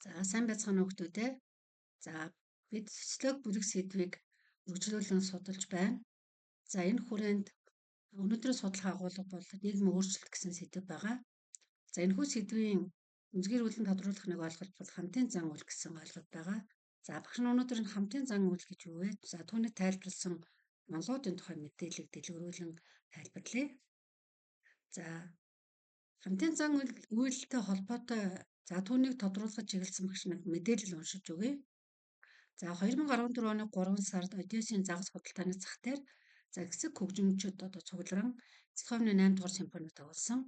За сайн байцгаана уу хүмүүс ээ. За бид социолог бүлэг сэдвийг үргэлжлүүлэн судалж байна. За энэ хүрээнд өнөөдрийн судалгаа агуулга бол нийгмийн өөрчлөлт гэсэн сэдэв байгаа. За энэхүү сэдвийн үндэсгэрүүлэн тодруулах нэг ойлголт бол хамтын зан үйл гэсэн ойлголт байгаа. За багш нь өнөөдөр энэ хамтын зан үйл гэж юу вэ? За түүний тайлбарлсан онолоодын тухай мэдээллийг дэлгэрүүлэн тайлбарлая. За хамтын зан үйлтэй холбоотой түүнийг тодруулах чиглэсэн багш нар мэдээлэл уншиж өгье. За 2014 оны 3 сард Одессын загас худалдааны зах дээр хэсэг хөгжимчид цугларан Цэцховны 8 дугаар симфоник тоглосон.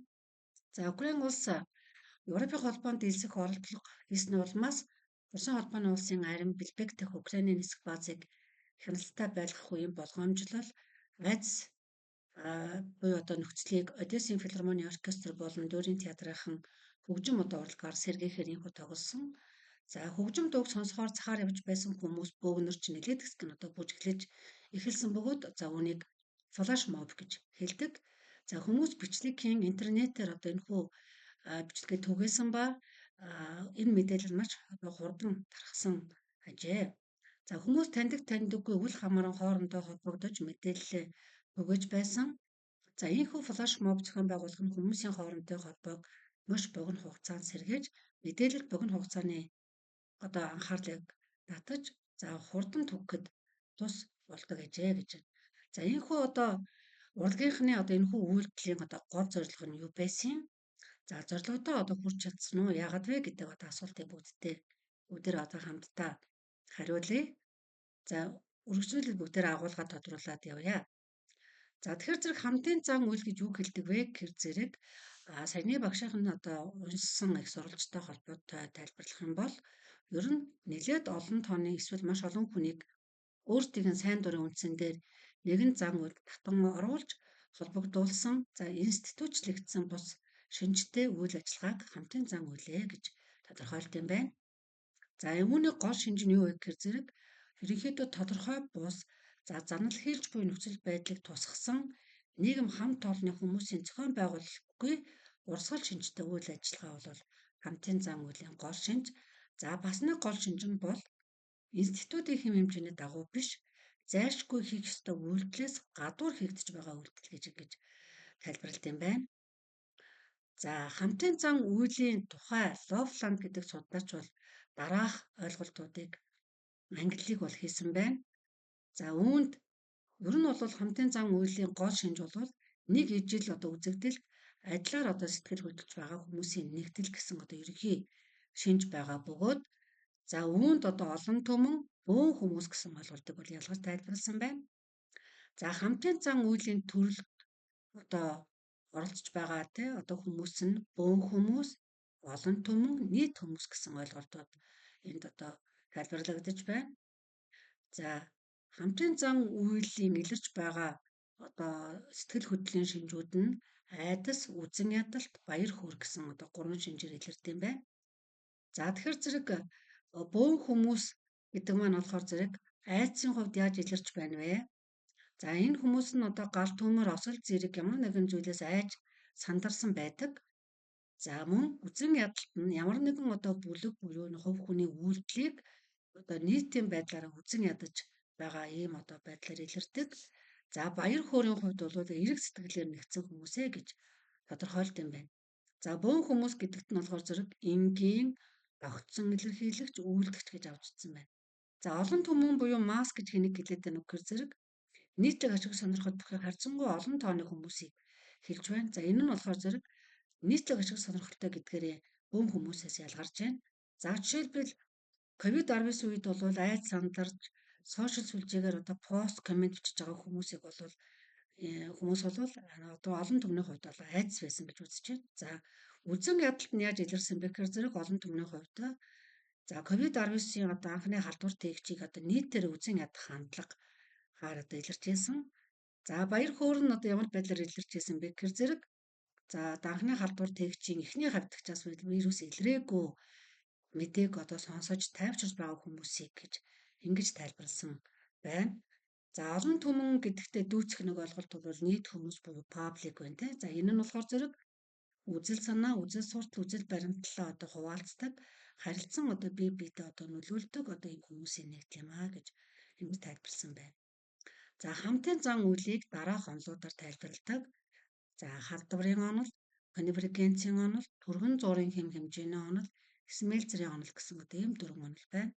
За Украин улс Европын холбоонд элсэх оролдлого хийсний улмаас Усан холбооны улсын арим Бэлбэг дэх Украины нисэх баазыг хяналттай байлгах үеийн болгоомжлол айц буюу нөхцөлийг Одессын филармоны оркестр болон Дөрийн театрынхан хөгжим урлагаар сэргээхээр инхүү тоглосон. За хөгжим дууг сонсохоор цахаар явж байсан хүмүүс бөөгнөрч нэлээд хэсэг нь бүжиглэж эхэлсэн бөгөөд үүнийг флаш моб гэж хэлдэг. За хүмүүс бичлэгийн интернетээр энэхүү бичлэгээ түгээсэн ба энэ мэдээлэл маш хурдан тархсан ажээ. За хүмүүс таньдаггүй үл хамааран хоорондоо холбогдож мэдээлэл түгэж байсан. За ийхүү флаш моб зохион байгуулах нь хүмүүсийн хоорондын холбоог маш богино хугацаанд сэргээж мэдээлэл богино хугацааны анхаарлыг татаж хурдан түгэхэд тус болдог ажээ гэж байна. За ийхүү урлагийнхны энэхүү үйлдэлийн гол зорилго нь юу байсан? За зорилгодоо хүрч чадсан уу? Яагаад вэ гэдэг асуултыг бүгдээр хамтдаа хариулъя. За үргэлжлүүлээд бүгдээр агуулгаа тодруулаад явъя. За тэгэхээр зэрэг хамтын зан үйл гэж юу хэлдэг вэ гэхээр зэрэг саяны багшийнх нь уншсан их сурвалжтай холбоотой тайлбарлах юм бол ер нь нэлээд олон тооны эсвэл маш олон хүнийг өөрсдийн сайн дурын үндсэн дээр нэгэн зан үйл татан оруулж холбогдуулсан институчлэгдсэн бус шинжтэй үйл ажиллагааг хамтын зан үйлээ гэж тодорхойлт юм байна. За үүний гол шинж нь юу вэ гэхээр зэрэг ерөнхийдөө тодорхой бус занал хийлж буй нөхцөл байдлыг тусгасан нийгэм хамт олонны хүмүүсийн зохион байгуулалтгүй урсгал шинжтэй үйл ажиллагаа бол хамтын зан үйлийн гол шинж. За бас нэг гол шинж нь бол институтийн хэм хэмжээний дагуу биш зайлшгүй хийх ёстой үйлдэлээс гадуур хийгдэж байгаа үйлдэл гэж тайлбарлалт юм байна. За хамтын зан үйлийн тухай Лофланд гэдэг судлаач бол дараах ойлголтуудыг ангиллиг бол хийсэн байна. За үүнд ер нь бол хамтын зан үйлийн гол шинж бол нэг ижил үзэгдэл адилаар сэтгэл хөдлөж байгаа хүмүүсийн нэгдэл гэсэн ерөнхий шинж байгаа бөгөөд үүнд олон түмэн бөөн хүмүүс гэсэн ойлголтыг бол ялгаж тайлбарласан байна. За хамтын зан үйлийн төрөлд оролцож байгаа хүмүүс нь бөөн хүмүүс, олон түмэн, нийт хүмүүс гэсэн ойлголтууд энд тайлбарлагдаж байна. За хамтын зан үйлийн илэрч байгаа сэтгэл хөдлөлийн шинжүүд нь айдас, үзэн ядалт, баяр хөөр гэсэн 3 шинжээр илэрдэг юм байна. За тэгэхээр зэрэг бөөн хүмүүс гэдэг маань болохоор зэрэг айдсын хувьд яаж илэрч байна вэ? За энэ хүмүүс нь гал түмэр осол зэрэг ямар нэгэн зүйлээс айж сандарсан байдаг. За мөн үзэн ядалт нь ямар нэгэн бүлэг буюу хувь хүний үйлдэлийг нийтийн байдлаараа үзэн ядаж байгаа ийм байдлаар илэрдэг. За баяр хөөрийн хувьд бол эрэг сэтгэлээр нэгдсэн хүмүүсээ гэж тодорхойлт юм байна. За бөөн хүмүүс гэдэгт нь болохоор зэрэг энгийн огцсон илэрхийлэгч үйлдэгч гэж авч утсан байна. За олон түмэн буюу масс гэж хэнийг хэлээд байна вэ гэхээр зэрэг нийтлэг ашиг сонирхол бүхий харьцангуй олон тооны хүмүүсийг хэлж байна. За энэ нь болохоор зэрэг нийтлэг ашиг сонирхолтой гэдгээрээ бөөн хүмүүсээс ялгарч байна. За жишээлбэл COVID-19 үед бол айц сандарч сошиал сүлжээгээр пост комент бичиж байгаа хүмүүсийг бол олон түмний хувьд айц байсан гэж үзэж байна. За үзэн ядалт нь яаж илэрсэн бэ гэхээр зэрэг олон түмний хувьд COVID-19-ийн анхны халдвар тээгчийг нийтээр үзэн ядах хандлага илэрч байсан. За баяр хөөр нь ямар байдлаар илэрч байсан бэ гэхээр зэрэг анхны халдвар тээгчийн эхний хавьдагчаас вирус илрээгүй мэдээг сонсож тайвширч байгаа хүмүүсийг гэж ингэж тайлбарласан байна. За олон түмэн гэдэгтээ дүүцэх нэг ойлголт бол нийт хүмүүс буюу паблик байна. За энэ нь болохоор зэрэг Үзэл санаа, үзэл суртал, үзэл баримтлалаа одоо хуваалцдаг, харилцан одоо бие биедээ одоо нөлөөлдөг одоо энэ хүмүүсийн нэг юм аа гэж энд тайлбарлсан байна. За хамтын зан үйлийг дараах онолуудаар тайлбарладаг. За халдварын онол, конвергенцийн онол, түргэн зургийн хэм хэмжээний онол, Шмельцерийн онол гэсэн одоо ийм дөрвөн онол байна.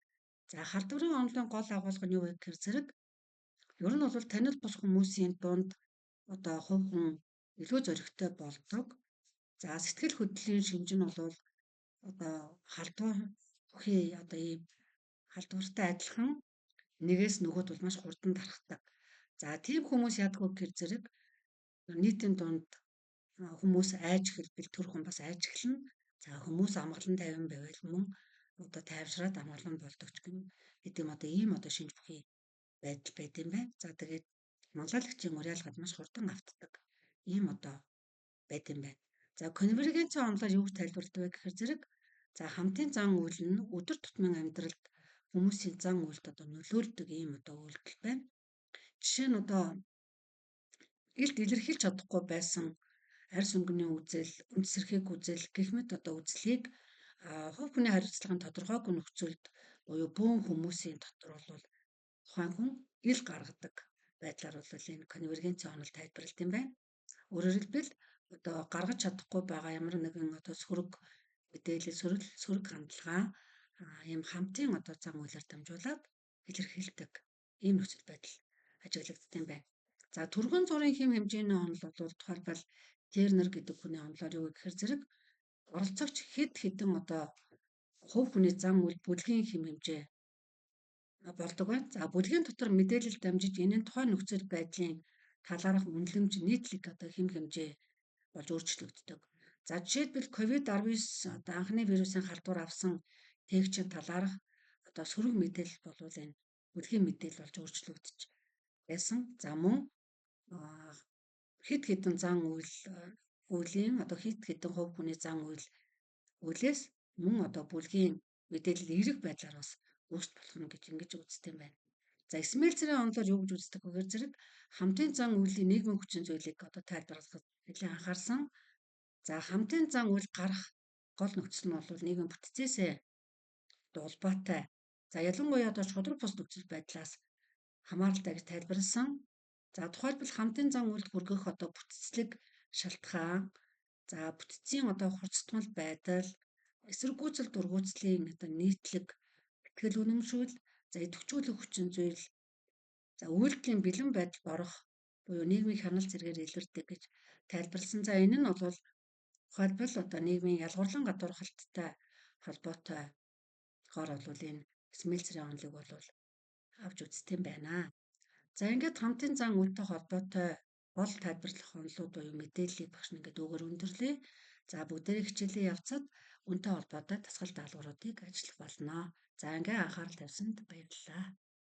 За халдварын онолын гол агуулга нь юу вэ гэхээр зэрэг ер нь бол танил бус хүмүүсийн дунд одоо хувь хүн илүү зоригтой болдог. За сэтгэл хөдлөлийн шинж нь бол одоо халдвар бүхий одоо ийм халдвартай адилхан нэгээс нөгөөд бол маш хурдан дарахдаг. За тийм хүмүүс яадаг вэ гэхээр зэрэг нийтийн дунд хүмүүс айж эхэлбэл тэр хүн бас айж эхэлнэ. За хүмүүс амгалан тайван байвал мөн одоо тайвшраад амгалан болдог ч гэдэг юм одоо ийм одоо шинж бүхий байдал байт юм байна. За тэгээд манлайлагчийн уриалгад маш хурдан автдаг. Ийм одоо байт юм байна. За конвергенцийн онолоор юу гэж тайлбарладаг вэ гэхээр зэрэг за хамтын зан үйл нь өдөр тутмын амьдралд хүмүүсийн зан үйлд одоо нөлөөлдөг ийм одоо үйлдэл байна. Жишээ нь одоо илт илэрхийлж чадахгүй байсан арьс өнгөний үзэл, үндсэрхийг үзэл гэх мэт одоо үзлийг хувь хүний хариуцлагын тодорхойгүй нөхцөлд буюу бөөн хүмүүсийн дотор бол тухайн хүн ил гаргадаг байдлаар бол энэ конвергенцийн онол тайлбарлалт юм байна. Өөрөөр хэлбэл одоо гаргаж чадахгүй байгаа ямар нэгэн одоо сөрөг мэдээлэл, сөрөг хандлага ийм хамтын одоо зан үйлээр дамжуулаад илэрхийлдэг ийм нөхцөл байдал ажиглагддаг юм байна. За түргэн зургийн хэм хэмжээний онол бол тухайлбал Тернер гэдэг хүний онолоор юу гэхээр зэрэг оролцогч хэд хэдэн одоо хувь хүний зан үйл бүлгийн хэм хэмжээ болдог байна. За бүлгийн дотор мэдээлэл дамжиж энэ нь тухайн нөхцөл байдлын талаарх үнэлэмж нийтлэг одоо хэм хэмжээ болж өөрчлөгддөг. За жишээлбэл COVID-19 одоо анхны вирусын халдвар авсан тээгчийн талаарх одоо сөрөг мэдээлэл болвол энэ бүлгийн мэдээлэл болж өөрчлөгдөж байсан. За мөн хэд хэдэн зан үеийн одоо хэд хэдэн хувь хүний зан үйлээс мөн одоо бүлгийн мэдээлэл эерэг байдлаар бас өөрчлөлт болох нь гэж ингэж үздэг юм байна. За Шмельцерийн онолоор юу гэж үздэг вэ гэхээр зэрэг хамтын зан үйлийн нийгмийн хүчин зүйлийг одоо тайлбарлахад нэлээд анхаарсан. За хамтын зан үйл гарах гол нөхцөл нь бол нийгмийн бүтцээсээ улбаатай. За ялангуяа одоо шудраг бус нөхцөл байдлаас хамааралтай гэж тайлбарласан. За тухайлбал хамтын зан үйлд хүргэх одоо бүтцлэг шалтгаан, за бүтцийн одоо хурцтмал байдал, эсэргүүцэл дургуутслын одоо нийтлэг ихтгэл үнэмшүүл, за идэвхжүүлэх хүчин зүйл, за үйлдэлийн бэлэн байдал борох буюу нийгмийн хяналт зэргээр илэрдэг гэж тайлбарласан. За энэ нь бол тухайлбал одоо нийгмийн ялгуурлан гадуурхалттай холбоотойгоор бол энэ Шмельцерийн онолыг бол авч үздэг юм байна. За ингээд хамтын зан үйлтэй холбоотой гол тайлбарлах онолууд буюу мэдээллийг багш нь ингээд өгөр өндөрлөө. За бүгдээрээ хичээлээ явцад үнтэй холбоотой дасгал даалгавруудыг ажиллах болно. За ингээ анхаарал тавьсанд баярлалаа.